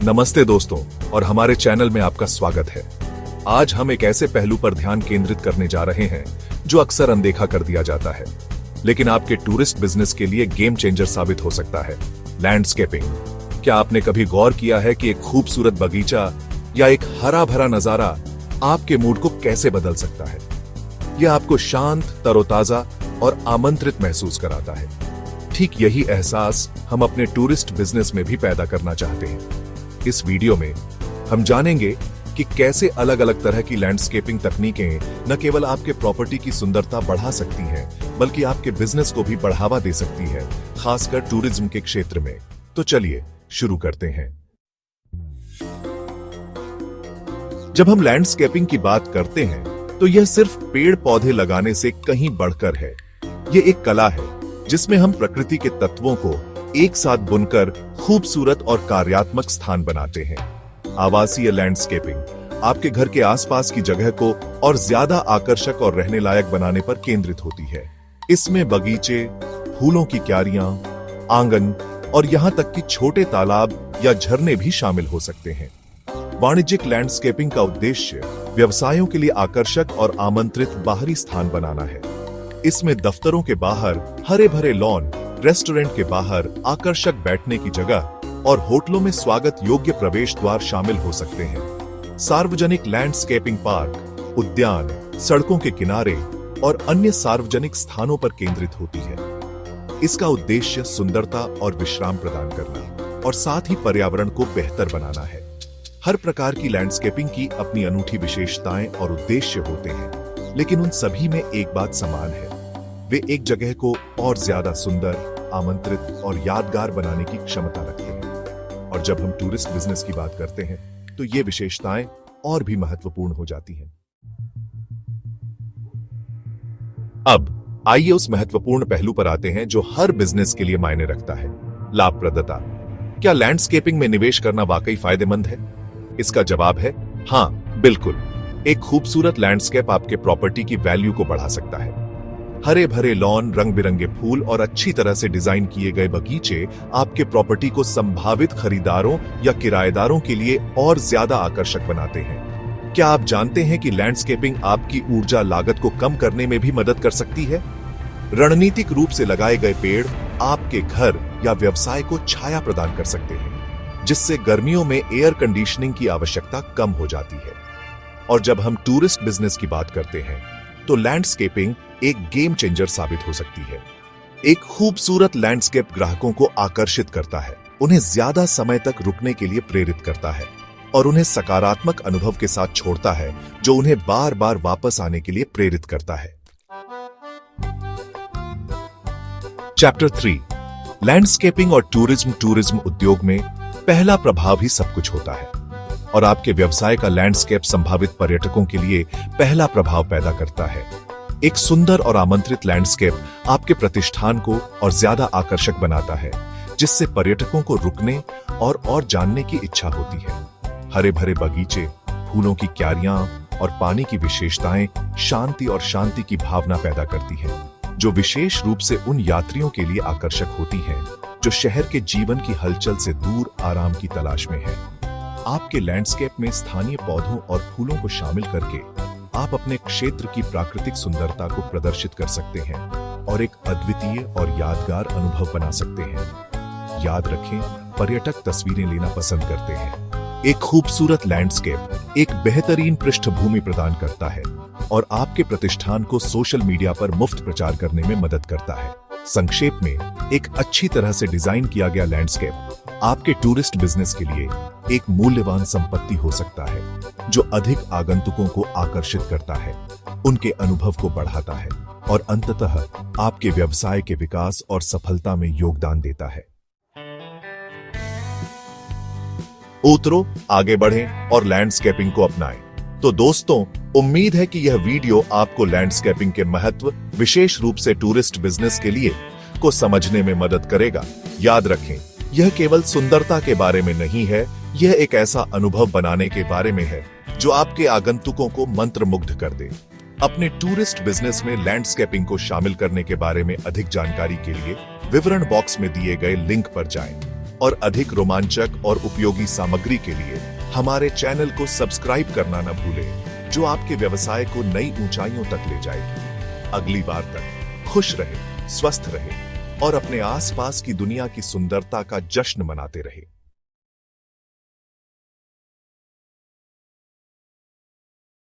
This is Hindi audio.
नमस्ते दोस्तों और हमारे चैनल में आपका स्वागत है। आज हम एक ऐसे पहलू पर ध्यान केंद्रित करने जा रहे हैं जो अक्सर अनदेखा कर दिया जाता है, लेकिन आपके टूरिस्ट बिजनेस के लिए गेम चेंजर साबित हो सकता है। लैंडस्केपिंग। क्या आपने कभी गौर किया है कि एक खूबसूरत बगीचा या एक हरा भरा नजारा आपके मूड को कैसे बदल सकता है? यह आपको शांत, तरोताजा और आमंत्रित महसूस कराता है। ठीक यही एहसास हम अपने टूरिस्ट बिजनेस में भी पैदा करना चाहते हैं। इस वीडियो में हम जानेंगे कि कैसे अलग अलग तरह की लैंडस्केपिंग तकनीकें न केवल आपके प्रॉपर्टी की सुंदरता बढ़ा सकती हैं, बल्कि आपके बिजनेस को भी बढ़ावा दे सकती है, खासकर टूरिज्म के क्षेत्र में। तो चलिए शुरू करते हैं। जब हम लैंडस्केपिंग की बात करते हैं तो यह सिर्फ पेड़ पौधे लगाने से कहीं बढ़कर है। यह एक कला है जिसमें हम प्रकृति के तत्वों को एक साथ बुनकर खूबसूरत और कार्यात्मक स्थान बनाते हैं। आवासीय लैंडस्केपिंग आपके घर के आसपास की जगह को और ज्यादा आकर्षक और रहने लायक बनाने पर केंद्रित होती है। इसमें बगीचे, फूलों की क्यारियां, आंगन और यहां तक कि छोटे तालाब या झरने भी शामिल हो सकते हैं। वाणिज्यिक लैंडस्केपिंग का उद्देश्य व्यवसायों के लिए आकर्षक और आमंत्रित बाहरी स्थान बनाना है। इसमें दफ्तरों के बाहर हरे भरे लॉन, रेस्टोरेंट के बाहर आकर्षक बैठने की जगह और होटलों में स्वागत योग्य प्रवेश द्वार शामिल हो सकते हैं। सार्वजनिक लैंडस्केपिंग पार्क, उद्यान, सड़कों के किनारे और अन्य सार्वजनिक स्थानों पर केंद्रित होती है। इसका उद्देश्य सुंदरता और विश्राम प्रदान करना और साथ ही पर्यावरण को बेहतर बनाना है। हर प्रकार की लैंडस्केपिंग की अपनी अनूठी विशेषताएं और उद्देश्य होते हैं, लेकिन उन सभी में एक बात समान है। वे एक जगह को और ज्यादा सुंदर, आमंत्रित और यादगार बनाने की क्षमता रखते हैं। और जब हम टूरिस्ट बिजनेस की बात करते हैं तो ये विशेषताएं और भी महत्वपूर्ण हो जाती हैं। अब आइए उस महत्वपूर्ण पहलू पर आते हैं जो हर बिजनेस के लिए मायने रखता है, लाभप्रदता। क्या लैंडस्केपिंग में निवेश करना वाकई फायदेमंद है? इसका जवाब है हां, बिल्कुल। एक खूबसूरत लैंडस्केप आपके प्रॉपर्टी की वैल्यू को बढ़ा सकता है। हरे भरे लॉन, रंग बिरंगे फूल और अच्छी तरह से डिजाइन किए गए बगीचे आपके प्रॉपर्टी को संभावित खरीदारों या किराएदारों के लिए और ज्यादा आकर्षक बनाते हैं। क्या आप जानते हैं कि लैंडस्केपिंग आपकी ऊर्जा लागत को कम करने में भी मदद कर सकती है? रणनीतिक रूप से लगाए गए पेड़ आपके घर या व्यवसाय को छाया प्रदान कर सकते हैं, जिससे गर्मियों में एयर कंडीशनिंग की आवश्यकता कम हो जाती है। और जब हम टूरिस्ट बिजनेस की बात करते हैं तो लैंडस्केपिंग एक गेम चेंजर साबित हो सकती है। एक खूबसूरत लैंडस्केप ग्राहकों को आकर्षित करता है, उन्हें ज्यादा समय तक रुकने के लिए प्रेरित करता है और उन्हें सकारात्मक अनुभव के साथ छोड़ता है, जो उन्हें बार बार वापस आने के लिए प्रेरित करता है। चैप्टर 3, लैंडस्केपिंग और टूरिज्म उद्योग में पहला प्रभाव ही सब कुछ होता है और आपके व्यवसाय का लैंडस्केप संभावित पर्यटकों के लिए पहला प्रभाव पैदा करता है। एक सुंदर और आमंत्रित लैंडस्केप आपके प्रतिष्ठान को और ज्यादा आकर्षक बनाता है, जिससे पर्यटकों को रुकने और जानने की इच्छा होती है। हरे भरे बगीचे, फूलों की क्यारियां और पानी की विशेषताएं शांति की भावना पैदा करती है, जो विशेष रूप से उन यात्रियों के लिए आकर्षक होती है जो शहर के जीवन की हलचल से दूर आराम की तलाश में है। आपके लैंडस्केप में स्थानीय पौधों और फूलों को शामिल करके आप अपने क्षेत्र की प्राकृतिक सुंदरता को प्रदर्शित कर सकते हैं और एक अद्वितीय और यादगार अनुभव बना सकते हैं। याद रखें, पर्यटक तस्वीरें लेना पसंद करते हैं। एक खूबसूरत लैंडस्केप एक बेहतरीन पृष्ठभूमि प्रदान करता है और आपके प्रतिष्ठान को सोशल मीडिया पर मुफ्त प्रचार करने में मदद करता है। संक्षेप में, एक अच्छी तरह से डिजाइन किया गया लैंडस्केप आपके टूरिस्ट बिजनेस के लिए एक मूल्यवान संपत्ति हो सकता है, जो अधिक आगंतुकों को आकर्षित करता है, उनके अनुभव को बढ़ाता है और अंततः आपके व्यवसाय के विकास और सफलता में योगदान देता है। उतरो, आगे बढ़ें और लैंडस्केपिंग को अपनाएं। तो दोस्तों, उम्मीद है कि यह वीडियो आपको लैंडस्केपिंग के महत्व, विशेष रूप से टूरिस्ट बिजनेस के लिए, को समझने में मदद करेगा। याद रखें, यह केवल सुंदरता के बारे में नहीं है, यह एक ऐसा अनुभव बनाने के बारे में है जो आपके आगंतुकों को मंत्रमुग्ध कर दे। अपने टूरिस्ट बिजनेस में लैंडस्केपिंग को शामिल करने के बारे में अधिक जानकारी के लिए विवरण बॉक्स में दिए गए लिंक पर जाएं और अधिक रोमांचक और उपयोगी सामग्री के लिए हमारे चैनल को सब्सक्राइब करना न भूलें, जो आपके व्यवसाय को नई ऊंचाइयों तक ले जाएगी। अगली बार तक खुश रहे, स्वस्थ रहे और अपने आसपास की दुनिया की सुंदरता का जश्न मनाते रहे।